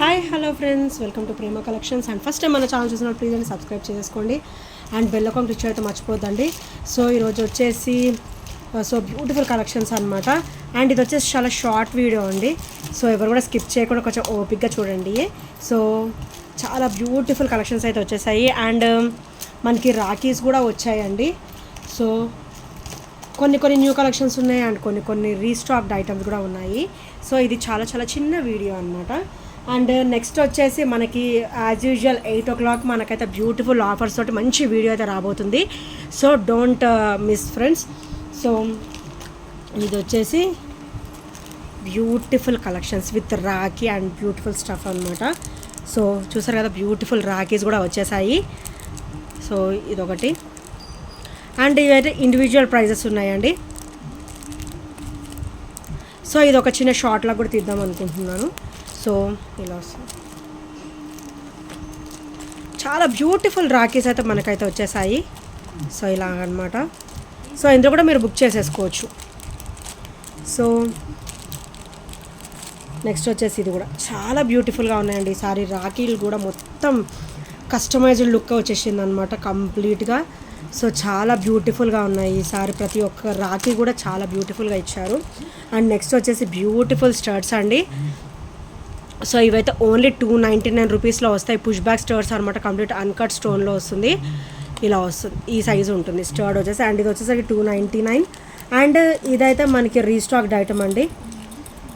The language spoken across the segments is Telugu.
Hi hello friends, welcome to Prema collections. And first time మన ఛానల్ చూసిన ప్లీజ్ అండి సబ్స్క్రైబ్ చేసుకోండి అండ్ బెల్ అకౌంట్ రిచ్ అయితే మర్చిపోద్దండి. సో ఈరోజు వచ్చేసి బ్యూటిఫుల్ కలెక్షన్స్ అనమాట. అండ్ ఇది వచ్చేసి చాలా షార్ట్ వీడియో అండి. సో ఎవరు కూడా స్కిప్ చేయకుండా కొంచెం ఓపిక్గా చూడండి. సో చాలా బ్యూటిఫుల్ కలెక్షన్స్ అయితే వచ్చేసాయి. అండ్ మనకి రాఖీస్ కూడా వచ్చాయండి. సో కొన్ని న్యూ కలెక్షన్స్ ఉన్నాయి అండ్ కొన్ని రీస్టాక్డ్ ఐటమ్స్ కూడా ఉన్నాయి. సో ఇది చాలా చిన్న వీడియో అనమాట. అండ్ నెక్స్ట్ వచ్చేసి మనకి యాజ్ యూజువల్ 8 o'clock మనకైతే బ్యూటిఫుల్ ఆఫర్స్ తోటి మంచి వీడియో అయితే రాబోతుంది. So don't miss friends. So ఇది వచ్చేసి beautiful collections with Rakhi and beautiful stuff అనమాట. సో చూసారు కదా, బ్యూటిఫుల్ రాఖీస్ కూడా వచ్చేసాయి. సో ఇదొకటి. అండ్ ఇవైతే ఇండివిజువల్ ప్రైజెస్ ఉన్నాయండి. సో ఇది ఒక చిన్న షార్ట్లా కూడా తీద్దాం అనుకుంటున్నాను. సో ఇలా వస్తుంది. చాలా బ్యూటిఫుల్ రాఖీస్ అయితే మనకైతే వచ్చేసాయి. సో ఇలా అనమాట. సో ఇందులో కూడా మీరు బుక్ చేసేసుకోవచ్చు. సో నెక్స్ట్ వచ్చేసి ఇది కూడా చాలా బ్యూటిఫుల్గా ఉన్నాయండి. ఈసారి రాఖీలు కూడా మొత్తం కస్టమైజ్డ్ లుక్ వచ్చేసింది అనమాట కంప్లీట్గా. సో చాలా బ్యూటిఫుల్గా ఉన్నాయి ఈసారి. ప్రతి ఒక్క రాఖీ కూడా చాలా బ్యూటిఫుల్గా ఇచ్చారు. అండ్ నెక్స్ట్ వచ్చేసి బ్యూటిఫుల్ స్టర్ట్స్ అండి. సో ఇవైతే ఓన్లీ 299 రూపీస్లో వస్తాయి. పుష్ బ్యాక్ స్టర్ట్స్ అనమాట. కంప్లీట్ అన్కట్ స్టోన్లో వస్తుంది. ఇలా వస్తుంది, ఈ సైజు ఉంటుంది స్టర్ట్ వచ్చేసి. అండ్ ఇది వచ్చేసరికి 299. అండ్ ఇదైతే మనకి రీస్టాక్డ్ ఐటమ్ అండి.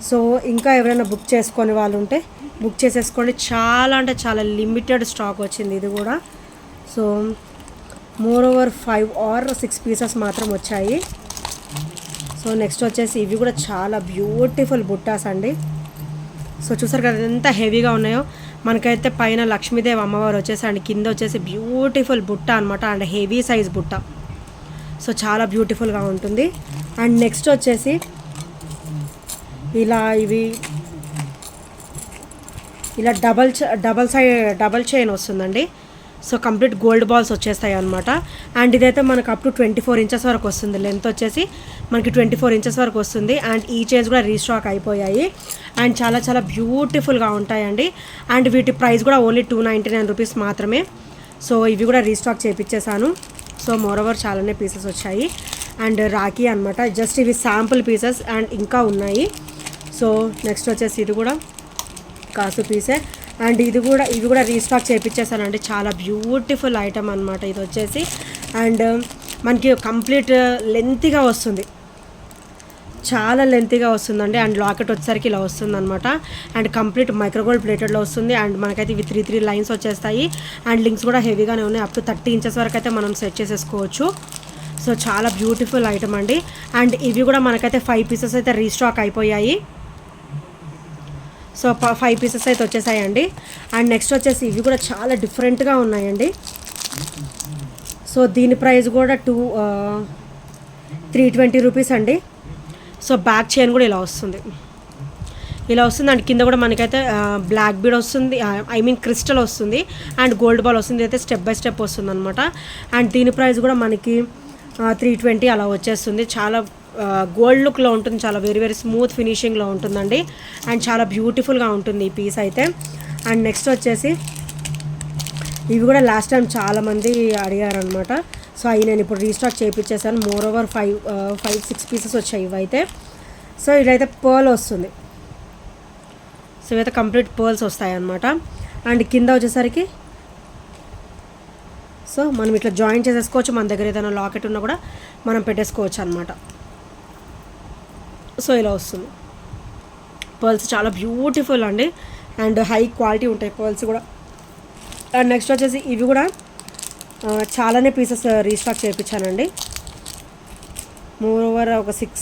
సో ఇంకా ఎవరైనా బుక్ చేసుకొని వాళ్ళు ఉంటే బుక్ చేసేసుకోండి. చాలా అంటే చాలా లిమిటెడ్ స్టాక్ వచ్చింది ఇది కూడా. So more over 5 or 6 pieces మాత్రం వచ్చాయి. సో నెక్స్ట్ వచ్చేసి ఇవి కూడా చాలా బ్యూటిఫుల్ బుట్టాస్ అండి. సో చూసారు కదా ఎంత హెవీగా ఉన్నాయో. మనకైతే పైన లక్ష్మీదేవి అమ్మవారు వచ్చేసి అండ్ కింద వచ్చేసి బ్యూటిఫుల్ బుట్ట అనమాట. అండ్ హెవీ సైజ్ బుట్ట. సో చాలా బ్యూటిఫుల్గా ఉంటుంది. అండ్ నెక్స్ట్ వచ్చేసి ఇలా డబల్ చైన్ వస్తుందండి. సో కంప్లీట్ గోల్డ్ బాల్స్ వచ్చేస్తాయి అనమాట. అండ్ ఇదైతే మనకు అప్ టు 24 inches వరకు వస్తుంది. లెంత్ వచ్చేసి మనకి 24 inches వరకు వస్తుంది. అండ్ ఈ చైన్స్ కూడా రీస్టాక్ అయిపోయాయి. అండ్ చాలా బ్యూటిఫుల్గా ఉంటాయండి. అండ్ వీటి ప్రైస్ కూడా ఓన్లీ 299 రూపీస్ మాత్రమే. సో ఇవి కూడా రీస్టాక్ చేయించేసాను. సో మోరోవర్ చాలానే పీసెస్ వచ్చాయి. అండ్ రాఖీ అనమాట. జస్ట్ ఇవి శాంపుల్ పీసెస్ అండ్ ఇంకా ఉన్నాయి. సో నెక్స్ట్ వచ్చేసి ఇది కూడా కాసు పీసే. అండ్ ఇవి కూడా రీస్టాక్ చేయించేసానండి. చాలా బ్యూటిఫుల్ ఐటమ్ అనమాట ఇది వచ్చేసి. అండ్ మనకి కంప్లీట్ లెంతీగా వస్తుంది, చాలా లెంతీగా వస్తుందండి. అండ్ లాకెట్ వచ్చేసరికి ఇలా వస్తుంది అనమాట. అండ్ కంప్లీట్ మైక్రోగోల్డ్ ప్లేటెడ్లో వస్తుంది. అండ్ మనకైతే ఇవి 3 లైన్స్ వచ్చేస్తాయి. అండ్ లింక్స్ కూడా హెవీగానే ఉన్నాయి. అప్ టు 30 inches వరకు అయితే మనం సెట్ చేసేసుకోవచ్చు. సో చాలా బ్యూటిఫుల్ ఐటమ్ అండి. అండ్ ఇవి కూడా మనకైతే 5 పీసెస్ అయితే రీస్టాక్ అయిపోయాయి. సో 5 పీసెస్ అయితే వచ్చేసాయండి. అండ్ నెక్స్ట్ వచ్చేసి ఇవి కూడా చాలా డిఫరెంట్గా ఉన్నాయండి. సో దీని ప్రైస్ కూడా 320 రూపీస్ అండి. సో బ్యాక్ చైన్ కూడా ఇలా వస్తుంది. అండ్ కింద కూడా మనకైతే బ్లాక్ బీడ్ వస్తుంది, క్రిస్టల్ వస్తుంది. అండ్ గోల్డ్ బాల్ వస్తుంది. అయితే స్టెప్ బై స్టెప్ వస్తుంది అనమాట. అండ్ దీని ప్రైస్ కూడా మనకి 320 అలా వచ్చేస్తుంది. చాలా గోల్డ్ లుక్లో ఉంటుంది. చాలా వెరీ స్మూత్ ఫినిషింగ్లో ఉంటుందండి. అండ్ చాలా బ్యూటిఫుల్గా ఉంటుంది ఈ పీస్ అయితే. అండ్ నెక్స్ట్ వచ్చేసి ఇవి కూడా లాస్ట్ టైం చాలామంది అడిగారనమాట. సో అవి నేను ఇప్పుడు రీస్టాక్ చేయించేసాను. మోర్ ఓవర్ 5-6 పీసెస్ వచ్చాయి ఇవైతే. సో ఇదైతే పర్ల్ వస్తుంది. సో ఇవైతే కంప్లీట్ పర్ల్స్ వస్తాయి అన్నమాట. అండ్ కింద వచ్చేసరికి సో మనం ఇట్లా జాయిన్ చేసేసుకోవచ్చు. మన దగ్గర ఏదైనా లాకెట్ ఉన్నా కూడా మనం పెట్టేసుకోవచ్చు అనమాట. సో ఇలా వస్తుంది. పర్ల్స్ చాలా బ్యూటిఫుల్ అండి. అండ్ హై క్వాలిటీ ఉంటాయి పర్ల్స్ కూడా. అండ్ నెక్స్ట్ వచ్చేసి ఇవి కూడా చాలానే పీసెస్ రీస్టాక్ చేయించానండి. మోర్ ఓవర్ ఒక 6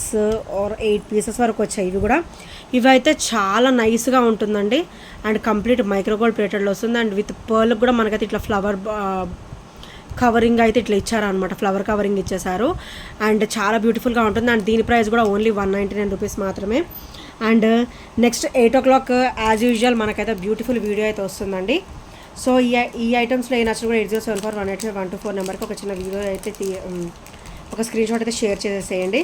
or 8 పీసెస్ వరకు వచ్చాయి ఇవి కూడా. ఇవైతే చాలా నైస్గా ఉంటుందండి. అండ్ కంప్లీట్ మైక్రోగోల్డ్ ప్లేటెడ్లో వస్తుంది. అండ్ విత్ పర్ల్ కూడా మనకైతే ఇట్లా ఫ్లవర్ కవరింగ్ అయితే ఇట్లా ఇచ్చారనమాట. ఫ్లవర్ కవరింగ్ ఇచ్చేసారు. అండ్ చాలా బ్యూటిఫుల్గా ఉంటుంది. అండ్ దీని ప్రైస్ కూడా ఓన్లీ 199 రూపీస్ మాత్రమే. And next 8 o'clock as usual మనకైతే బ్యూటిఫుల్ వీడియో అయితే వస్తుందండి. సో ఈ ఐటమ్స్లో ఏ నచ్చిన కూడా 8074185124 నెంబర్కి ఒక చిన్న వీడియో అయితే ఒక స్క్రీన్ షాట్ అయితే షేర్ చేసేసేయండి.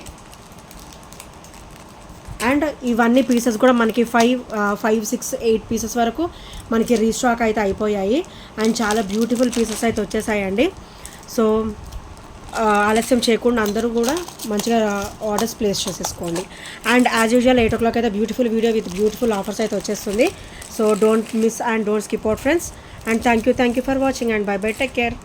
అండ్ ఇవన్నీ పీసెస్ కూడా మనకి 5, 6, 8 పీసెస్ వరకు మనకి రీస్టాక్ అయితే అయిపోయాయి. అండ్ చాలా బ్యూటిఫుల్ పీసెస్ అయితే వచ్చేసాయండి. సో ఆలస్యం చేయకుండా అందరూ కూడా మంచిగా ఆర్డర్స్ ప్లేస్ చేసేసుకోండి. అండ్ యాజ్ యూజువల్ 8 o'clock అయితే beautiful video with beautiful offers అయితే వచ్చేస్తుంది. So don't miss and don't skip out friends. And thank you for watching and by by, take care.